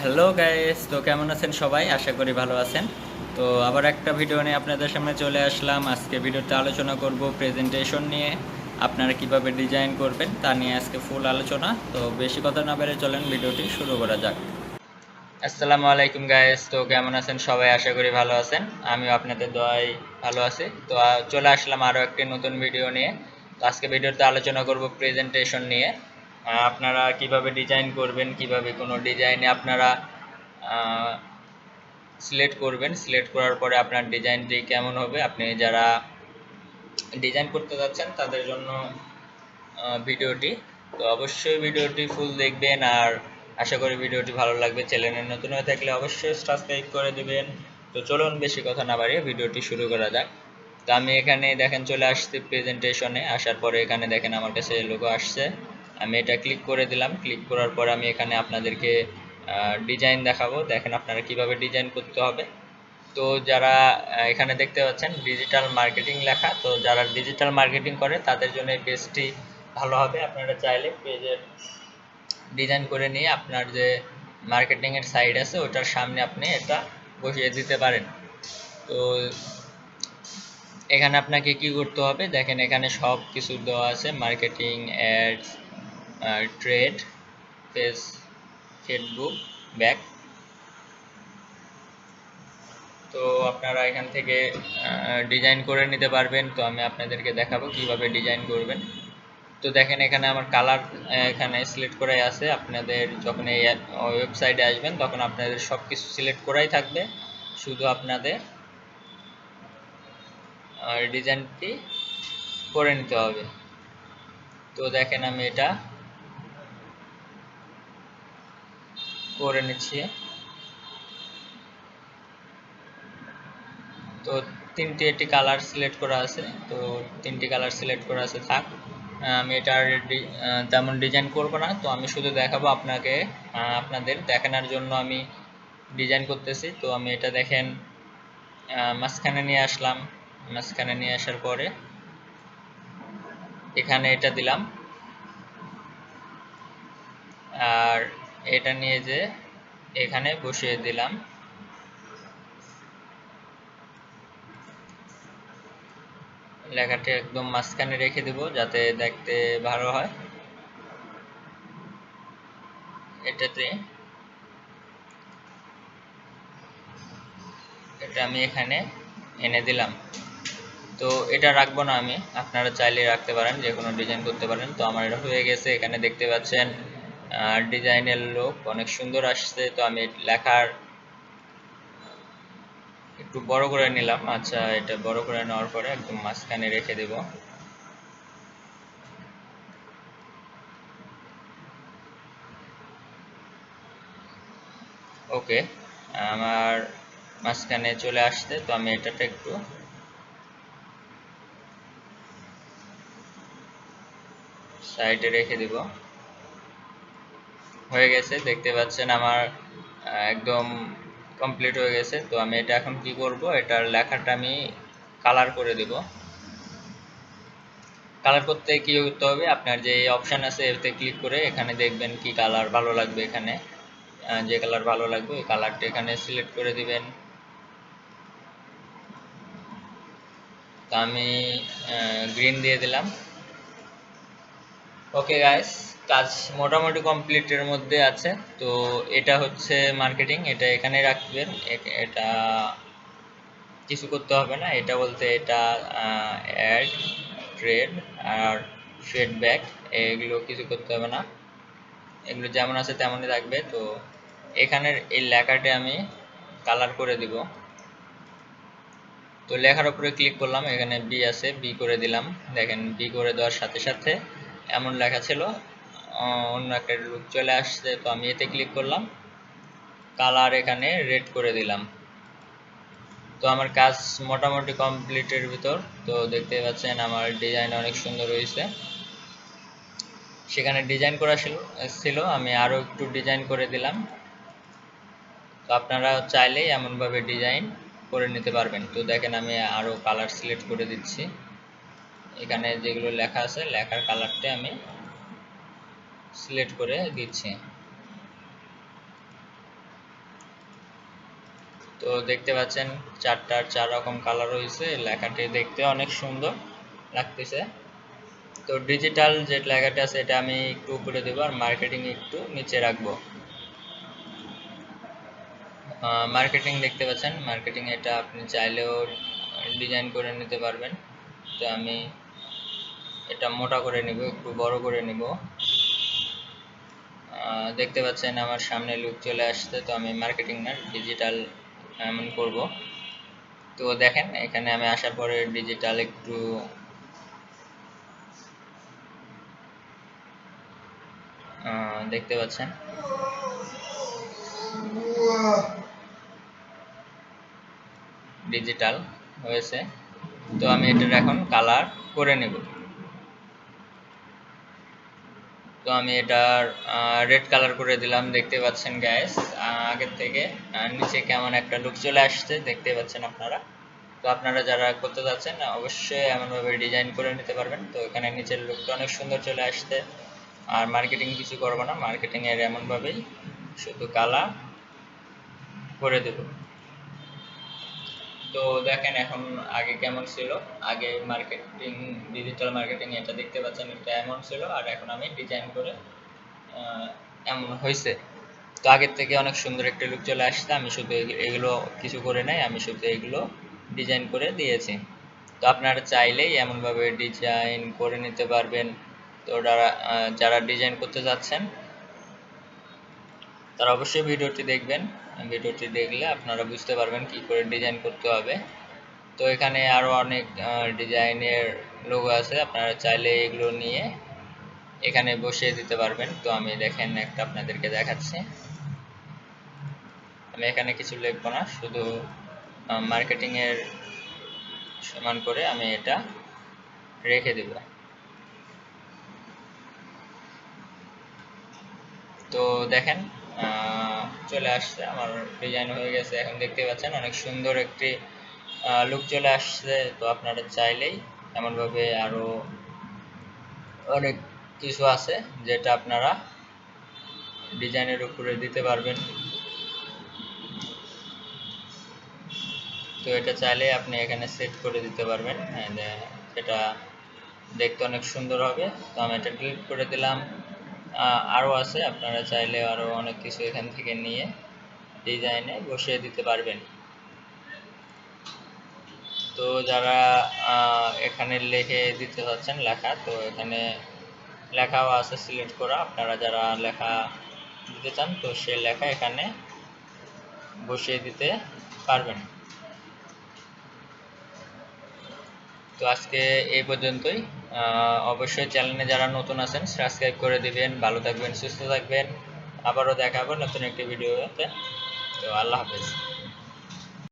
Hello guys, তো কেমন আছেন সবাই? আশা করি ভালো আছেন। তো আবার একটা ভিডিও নিয়ে আপনাদের সামনে চলে আসলাম। আজকে ভিডিওতে আলোচনা করব প্রেজেন্টেশন নিয়ে। আপনারা কিভাবে ডিজাইন করবেন তা নিয়ে আজকে ফুল আলোচনা। তো বেশি কথা না বেড়ে চলেন ভিডিওটি শুরু করা যাক। আসসালামু আলাইকুম গাইস, তো কেমন আছেন সবাই? আশা করি ভালো আছেন। আমিও আপনাদের দোয়ায় ভালো আছি। তো চলে আসলাম আরও একটি নতুন ভিডিও নিয়ে। তো আজকে ভিডিওতে আলোচনা করব প্রেজেন্টেশন নিয়ে। আপনারা কিভাবে ডিজাইন করবেন, কিভাবে কোনো ডিজাইনে আপনারা সিলেক্ট করবেন, সিলেক্ট করার পরে আপনার ডিজাইনটি কেমন হবে। আপনি যারা ডিজাইন করতে যাচ্ছেন তাদের জন্য ভিডিওটি। তো অবশ্যই ভিডিওটি ফুল দেখবেন, আর আশা করি ভিডিওটি ভালো লাগবে। চ্যানেলে নতুন হয়ে থাকলে অবশ্যই সাবস্ক্রাইব করে দেবেন। তো চলুন বেশি কথা না বাড়িয়ে ভিডিওটি শুরু করা যাক। তো আমি এখানে দেখেন চলে আসছি প্রেজেন্টেশনে। আসার পরে এখানে দেখেন আমার কাছে লোগো আসছে। আমি এটা ক্লিক করে দিলাম। ক্লিক করার পর আমি এখানে আপনাদেরকে ডিজাইন দেখাবো। দেখেন আপনারা কিভাবে ডিজাইন করতে হবে। তো যারা এখানে দেখতে পাচ্ছেন ডিজিটাল মার্কেটিং লেখা, তো যারা ডিজিটাল মার্কেটিং করে তাদের জন্য এই পেজটি ভালো হবে। আপনারা চাইলে পেজের ডিজাইন করে নিয়ে আপনার যে মার্কেটিংয়ের সাইট আছে ওটার সামনে আপনি এটা বসিয়ে দিতে পারেন। তো এখানে আপনাকে কি করতে হবে দেখেন, এখানে সব কিছু দেওয়া আছে: marketing, ads, trade, page, Facebook, back. তো আপনারা এখান থেকে ডিজাইন করে নিতে পারবেন। তো আমি আপনাদেরকে দেখাবো কিভাবে ডিজাইন করবেন। তো দেখেন এখানে আমার কালার এখানে সিলেক্ট করাই আছে। আপনাদের যখন এই ওয়েবসাইটে আসবেন তখন আপনাদের সব কিছু সিলেক্ট করাই থাকবে, শুধু আপনাদের ডিজাইনটি করে নিতে হবে। তো দেখেন আমি এটা করে নিচ্ছি। তো তিনটি কালার সিলেক্ট করা আছে, তো তিনটি কালার সিলেক্ট করা আছে থাক। আমি এটা তেমন ডিজাইন করব না, তো আমি শুধু দেখাবো আপনাকে, আপনাদের দেখানোর জন্য আমি ডিজাইন করতেছি। তো আমি এটা দেখেন মাঝখানে নিয়ে আসলাম। মাঝখানে নিয়ে আসার পরে এখানে এটা দিলাম, আর এটা নিয়ে যে এখানে বসিয়ে দিলাম। লেখাটি একদম মাঝখানে রেখে দেব যাতে দেখতে ভালো হয়। এটা আমি এখানে এনে দিলাম। তো এটা রাখবো না আমি, আপনারা চাইলে রাখতে পারেন, যে কোনো ডিজাইন করতে পারেন। তো আমার এটা হয়ে গেছে। এখানে দেখতে পাচ্ছেন ডিজাইনের লুক অনেক সুন্দর আসছে। তো আমি লেখার একটু বড় করে নিলাম। আচ্ছা, এটা বড় করে নেওয়ার পরে একদম মাঝখানে রেখে দেব। ওকে, আমার মাঝখানে চলে আসছে। তো আমি এটাতে একটু সাইডে রেখে দিব। হয়ে গেছে, দেখতে পাচ্ছেন আমার একদম কমপ্লিট হয়ে গেছে। তো আমি এটা এখন কি করব, এটার লেখাটা আমি কালার করে দেব। কালার করতে কি করতে হবে, আপনার যে অপশান আছে এতে ক্লিক করে এখানে দেখবেন কি কালার ভালো লাগবে। এখানে যে কালার ভালো লাগবে ওই কালারটা এখানে সিলেক্ট করে দিবেন। তো আমি গ্রিন দিয়ে দিলাম। ওকে গাইস, কাজ মোটামুটি কমপ্লিটের মধ্যে আছে। তো এটা হচ্ছে মার্কেটিং, এটা এখানে রাখবেন। এটা কিছু করতে হবে না। এটা বলতে এটা অ্যাড, ট্রেড আর ফিডব্যাক, এগুলো কিছু করতে হবে না, এগুলো যেমন আছে তেমনই থাকবে। তো এখানের এই লেখাটা আমি কালার করে দিব। তো লেখার উপরে ক্লিক করলাম, এখানে বি আছে, বি করে দিলাম। দেখেন বি করে দেওয়ার সাথে সাথে এমন লেখা ছিল অন্য একটা লুক চলে আসছে। তো আমি এতে ক্লিক করলাম, কালার এখানে রেড করে দিলাম। তো আমার কাজ মোটামুটি কমপ্লিটের ভিতর। তো দেখতে পাচ্ছেন আমার ডিজাইন অনেক সুন্দর হয়েছে। সেখানে ডিজাইন করা ছিল, আমি আরও একটু ডিজাইন করে দিলাম। তো আপনারা চাইলেই এমনভাবে ডিজাইন করে নিতে পারবেন। তো দেখেন আমি আরও কালার সিলেক্ট করে দিচ্ছি। এখানে যেগুলো লেখা আছে লেখার কালারটা আমি সিলেক্ট করে দিচ্ছি। তো দেখতে পাচ্ছেন চারটার 4 রকম কালার হয়েছে, লেখাটি দেখতে অনেক সুন্দর লাগতেছে। তো ডিজিটাল যে লেখাটা আছে এটা আমি একটু উপরে দেবো আর মার্কেটিং একটু নিচে রাখবো। মার্কেটিং দেখতে পাচ্ছেন, মার্কেটিং এটা আপনি চাইলেও ডিজাইন করে নিতে পারবেন। তো আমি এটা মোটা করে নিব, একটু বড় করে নিব। দেখতে পাচ্ছেন আমার সামনে লুক চলে আসছে। তো আমি মার্কেটিং না ডিজিটাল এমন করব। তো দেখেন এখানে আমি আসার পরে ডিজিটাল একটু দেখতে পাচ্ছেন ডিজিটাল হয়েছে। তো আমি এটার এখন কালার করে নেব। তো আমি এটার রেড কালার করে দিলাম। দেখতে পাচ্ছেন গাইস আগের থেকে নিচে কেমন একটা লুক চলে আসছে, দেখতে পাচ্ছেন আপনারা। তো আপনারা যারা করতে যাচ্ছেন অবশ্যই এমনভাবে ডিজাইন করে নিতে পারবেন। তো এখানে নিচের লুকটা অনেক সুন্দর চলে আসছে। আর মার্কেটিং কিছু করবো না, মার্কেটিং এর এমনভাবেই শুধু কালার করে দেব। তো দেখেন এখন আগে কেমন ছিল, আগে মার্কেটিং ডিজিটাল মার্কেটিং এটা দেখতে পাচ্ছেন এটা এমন ছিল, আর এখন আমি ডিজাইন করে এমন হয়েছে। তো আগের থেকে অনেক সুন্দর একটা লুক চলে আসছে। আমি শুধু এগুলো কিছু করে নাই, আমি শুধু এগুলো ডিজাইন করে দিয়েছি। তো আপনারা চাইলেই এমনভাবে ডিজাইন করে নিতে পারবেন। তো যারা ডিজাইন করতে যাচ্ছেন তারা অবশ্যই ভিডিওটি দেখবেন। ভিডিওটি দেখলে আপনারা বুঝতে পারবেন কি করে ডিজাইন করতে হবে। তো এখানে আরো অনেক ডিজাইনের লোগো আছে, আপনারা চাইলে এগুলো নিয়ে এখানে বসিয়ে দিতে পারবেন। তো আমি দেখেন একটা আপনাদেরকে দেখাচ্ছি। আমি এখানে কিছু লিখবো না, শুধু মার্কেটিং এর সমান করে আমি এটা রেখে দেব। তো দেখেন চলে আসছে, আমার ডিজাইন হয়ে গেছে। এখন দেখতে পাচ্ছেন অনেক সুন্দর একটি লুক চলে আসছে। তো আপনারা চাইলেই এমনভাবে আরো অনেক কিছু আছে যেটা আপনারা ডিজাইনের উপরে দিতে পারবেন। তো এটা চাইলে আপনি এখানে সেট করে দিতে পারবেন, এটা দেখতে অনেক সুন্দর হবে। তো আমি এটা ডিলিট করে দিলাম। আরও আছে, আপনারা চাইলে আরও অনেক কিছু এখান থেকে নিয়ে ডিজাইনে বসিয়ে দিতে পারবেন। তো যারা এখানে লিখে দিতে চাচ্ছেন লেখা, তো এখানে লেখাও আছে সিলেক্ট করা। আপনারা যারা লেখা দিতে চান তো সেই লেখা এখানে বসিয়ে দিতে পারবেন। তো আজকে এই পর্যন্তই। অবশ্যই চ্যানেলে যারা নতুন আছেন সাবস্ক্রাইব করে দিবেন। ভালো থাকবেন, সুস্থ থাকবেন। আবারও দেখা হবে নতুন একটি ভিডিওতে। তো আল্লাহ হাফেজ।